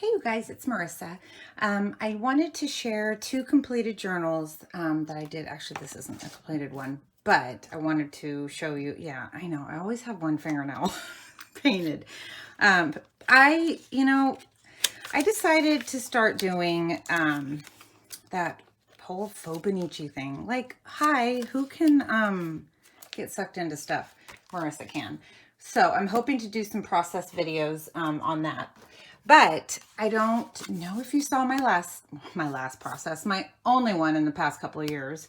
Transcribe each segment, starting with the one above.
Hey you guys, it's Marissa. I wanted to share two completed journals that I did. Actually, this isn't a completed one, but I wanted to show you. Yeah, I know. I always have one fingernail painted. Um, I, you know, I decided to start doing that whole Fobonichi thing. Like, hi, who can get sucked into stuff? Marissa can. So I'm hoping to do some process videos on that. But I don't know if you saw my last process, my only one in the past couple of years,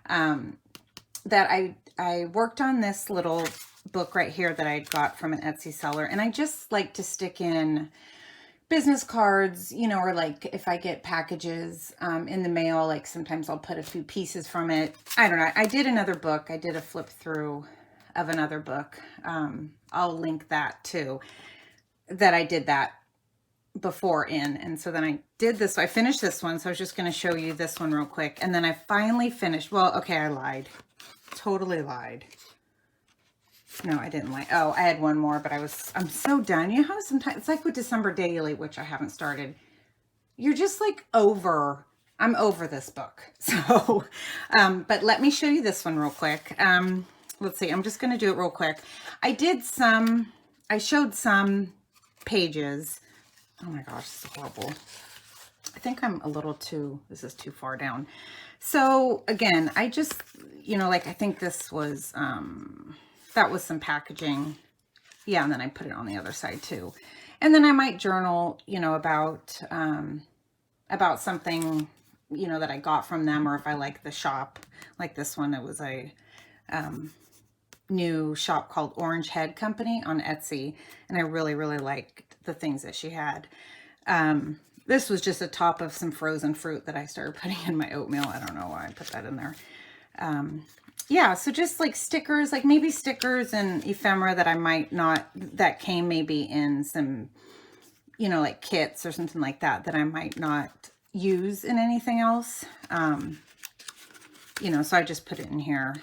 that I worked on this little book right here that I got from an Etsy seller. And I just like to stick in business cards, or like if I get packages in the mail, like sometimes I'll put a few pieces from it. I don't know. I did another book. I did a flip through of another book. I'll link that too, that I did that before in. And so then I did this. So I finished this one. So I was just going to show you this one real quick. And then I finally finished. Well, okay, I lied. Totally lied. No, I didn't lie. Oh, I had one more, but I'm so done. You know how sometimes it's like with December Daily, which I haven't started. You're just like I'm over this book. So, but let me show you this one real quick. Let's see. I'm just going to do it real quick. I showed some pages. Oh my gosh, this is horrible. I think this is too far down. So again, I just, like I think this was, that was some packaging. Yeah, and then I put it on the other side too. And then I might journal, about something, that I got from them, or if I like the shop, like this one, it was a new shop called Orange Head Company on Etsy. And I really, really liked the things that she had. This was just a top of some frozen fruit that I started putting in my oatmeal. I don't know why I put that in there. Yeah, so just like stickers, like maybe stickers and ephemera that I might not, that came maybe in some, like kits or something like that, that I might not use in anything else. So I just put it in here.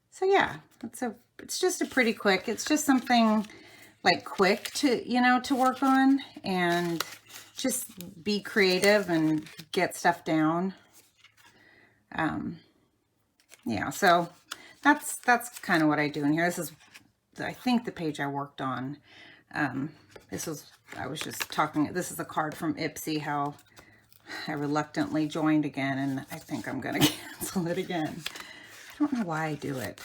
So yeah, it's just a pretty quick, it's just something like quick to, to work on and just be creative and get stuff down. Yeah, so that's kind of what I do in here. This is, I think, the page I worked on. I was just talking, this is a card from Ipsy, how I reluctantly joined again, and I think I'm going to cancel it again. I don't know why I do it.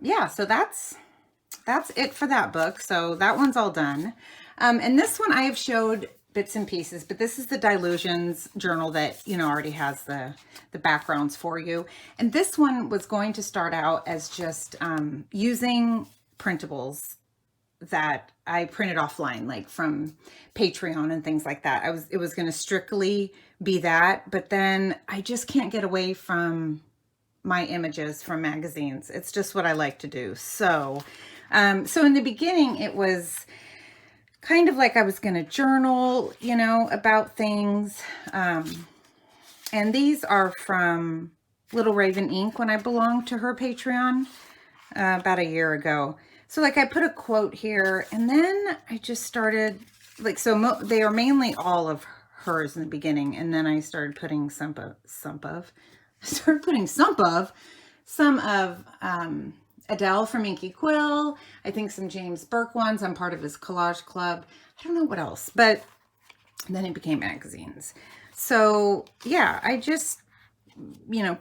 Yeah, so that's it for that book. So that one's all done. And this one I have showed bits and pieces, but this is the Dilutions journal that, already has the backgrounds for you. And this one was going to start out as just using printables that I printed offline, like from Patreon and things like that. It was going to strictly be that, but then I just can't get away from my images from magazines. It's just what I like to do. So, so in the beginning, it was kind of like I was going to journal, about things. And these are from Little Raven Ink when I belonged to her Patreon about a year ago. So like I put a quote here, and then I just started like, they are mainly all of hers in the beginning. And then I started putting some of Adele from Inky Quill. I think some James Burke ones. I'm part of his collage club. I don't know what else, but then it became magazines. So yeah, I just,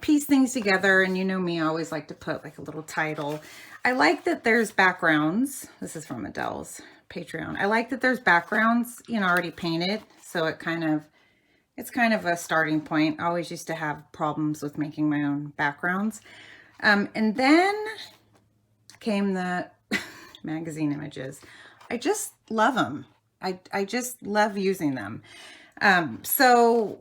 piece things together, and me, I always like to put like a little title. I like that there's backgrounds. This is from Adele's Patreon. I like that there's backgrounds, already painted. So it's kind of a starting point. I always used to have problems with making my own backgrounds. And then came the magazine images. I just love them. I just love using them. So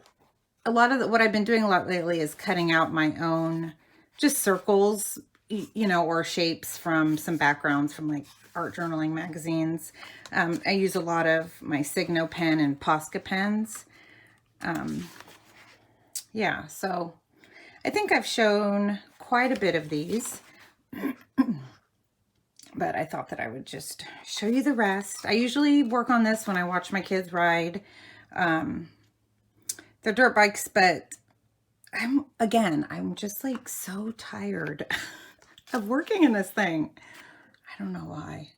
a lot of what I've been doing a lot lately is cutting out my own just circles, or shapes from some backgrounds from like art journaling magazines. I use a lot of my Signo pen and Posca pens. Yeah, so I think I've shown quite a bit of these. but I thought that I would just show you the rest. I usually work on this when I watch my kids ride their dirt bikes, but I'm just like so tired of working in this thing. I don't know why.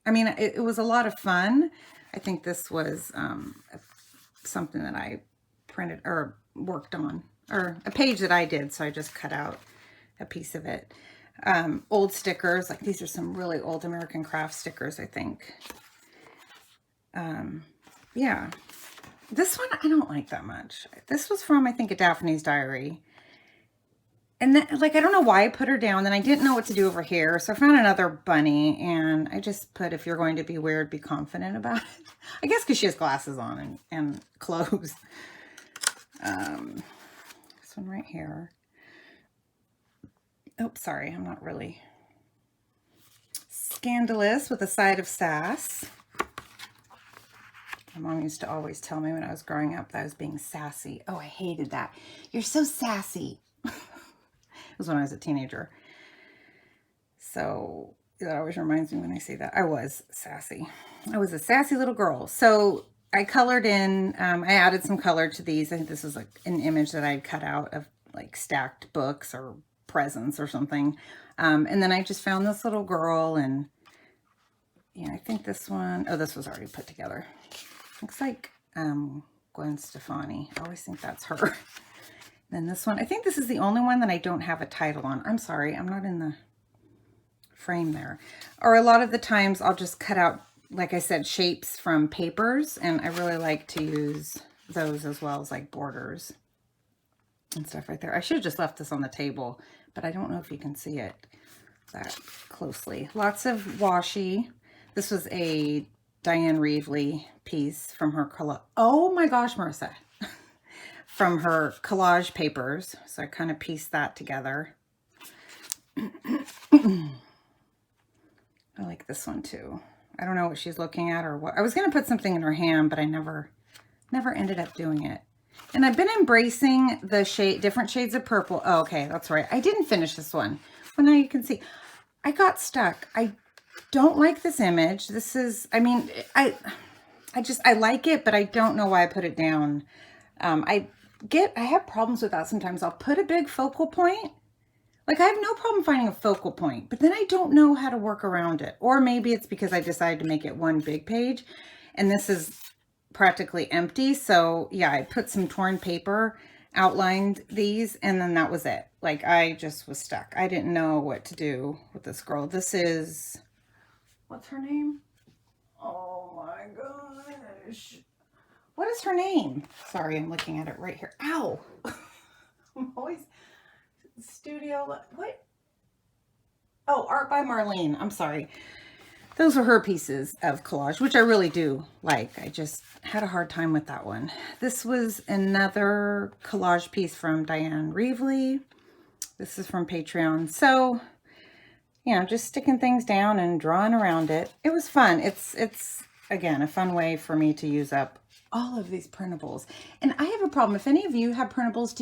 I mean, it was a lot of fun. I think this was something that I printed or worked on, or a page that I did, so I just cut out a piece of it. Old stickers, like these are some really old American Craft stickers, I think. Yeah. This one I don't like that much. This was from, I think, A Daphne's Diary. And then, like, I don't know why I put her down. Then I didn't know what to do over here. So I found another bunny, and I just put, if you're going to be weird, be confident about it. I guess because she has glasses on and clothes. This one right here. Oops, sorry. I'm not really. Scandalous with a side of sass. My mom used to always tell me when I was growing up that I was being sassy. Oh, I hated that. You're so sassy. It was when I was a teenager. So that always reminds me when I say that. I was sassy. I was a sassy little girl. So I colored in, I added some color to these. I think this was like an image that I had cut out of like stacked books or presents or something. And then I just found this little girl, and yeah, I think this one, oh, this was already put together. Looks like Gwen Stefani. I always think that's her. Then this one, I think this is the only one that I don't have a title on. I'm sorry, I'm not in the frame there. Or a lot of the times I'll just cut out, like I said, shapes from papers, and I really like to use those as well as like borders and stuff right there. I should have just left this on the table, but I don't know if you can see it that closely. Lots of washi. This was a Diane Reevely piece from her collage. Oh my gosh, Marissa. From her collage papers. So I kind of pieced that together. I like this one too. I don't know what she's looking at or what. I was going to put something in her hand, but I never ended up doing it. And I've been embracing the different shades of purple. Oh, okay, that's right. I didn't finish this one. Well, now you can see. I got stuck. I don't like this image. This is, I mean, I like it, but I don't know why I put it down. I have problems with that sometimes. I'll put a big focal point. Like, I have no problem finding a focal point, but then I don't know how to work around it. Or maybe it's because I decided to make it one big page, and this is practically empty. So yeah, I put some torn paper, outlined these, and then that was it. Like, I just was stuck. I didn't know what to do with this girl. This is, what's her name? Oh my gosh. What is her name? Sorry, I'm looking at it right here. Ow! I'm always studio. What? Oh, Art by Marlene. I'm sorry. Those are her pieces of collage, which I really do like. I just had a hard time with that one. This was another collage piece from Diane Reevely. This is from Patreon. So, you know, just sticking things down and drawing around it. It was fun. It's again, a fun way for me to use up all of these printables. And I have a problem. If any of you have printables,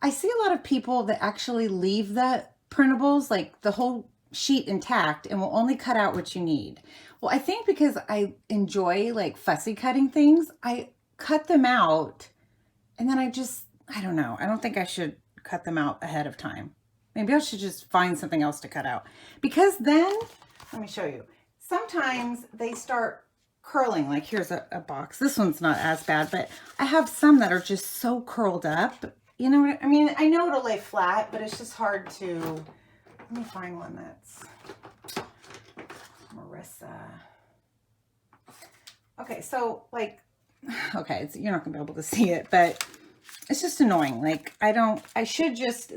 I see a lot of people that actually leave the printables, like the whole sheet intact, and will only cut out what you need. Well, I think because I enjoy like fussy cutting things, I cut them out, and then I don't know. I don't think I should cut them out ahead of time. Maybe I should just find something else to cut out, because then, let me show you. Sometimes they start curling. Like, here's a box. This one's not as bad, but I have some that are just so curled up. You know what I mean? I know it'll lay flat, but it's just hard to, let me find one that's Marissa. Okay, so like, okay, you're not gonna be able to see it, but it's just annoying. Like, I should just,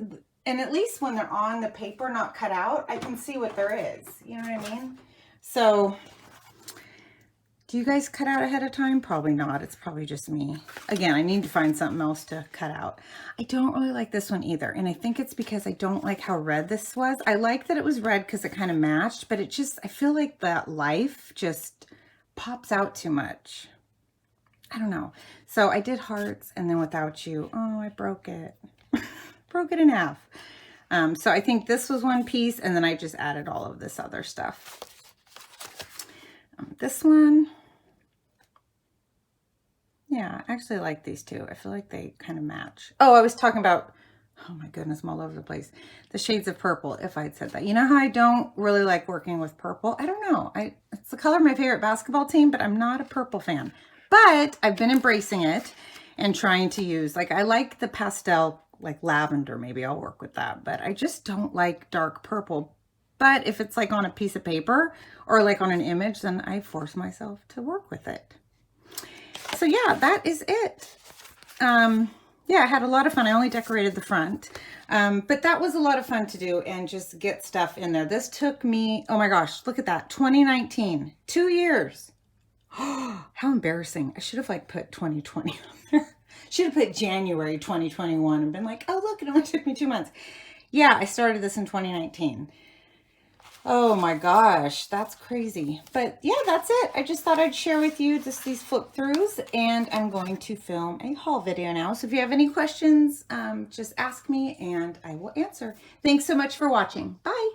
and at least when they're on the paper, not cut out, I can see what there is. You know what I mean? So, do you guys cut out ahead of time? Probably not. It's probably just me. Again, I need to find something else to cut out. I don't really like this one either. And I think it's because I don't like how red this was. I like that it was red because it kind of matched, but I feel like that life just pops out too much. I don't know. So I did hearts and then without you. Oh, I broke it. Broke it in half. So I think this was one piece, and then I just added all of this other stuff. This one, yeah, I actually like these two. I feel like they kind of match. Oh, I was talking about, oh my goodness, I'm all over the place. The shades of purple, if I'd said that. You know how I don't really like working with purple? I don't know. It's the color of my favorite basketball team, but I'm not a purple fan. But I've been embracing it and trying to use, like, I like the pastel, like lavender, maybe I'll work with that. But I just don't like dark purple. But if it's like on a piece of paper or like on an image, then I force myself to work with it. So yeah, that is it. Yeah, I had a lot of fun. I only decorated the front, but that was a lot of fun to do and just get stuff in there. This took me, oh my gosh, look at that, 2019, 2 years. How embarrassing. I should have like put 2020 on there. Should have put January 2021 and been like, oh look, it only took me 2 months. Yeah, I started this in 2019. Oh my gosh, that's crazy. But yeah, that's it. I just thought I'd share with you just these flip throughs, and I'm going to film a haul video now. So if you have any questions, just ask me and I will answer. Thanks so much for watching. Bye.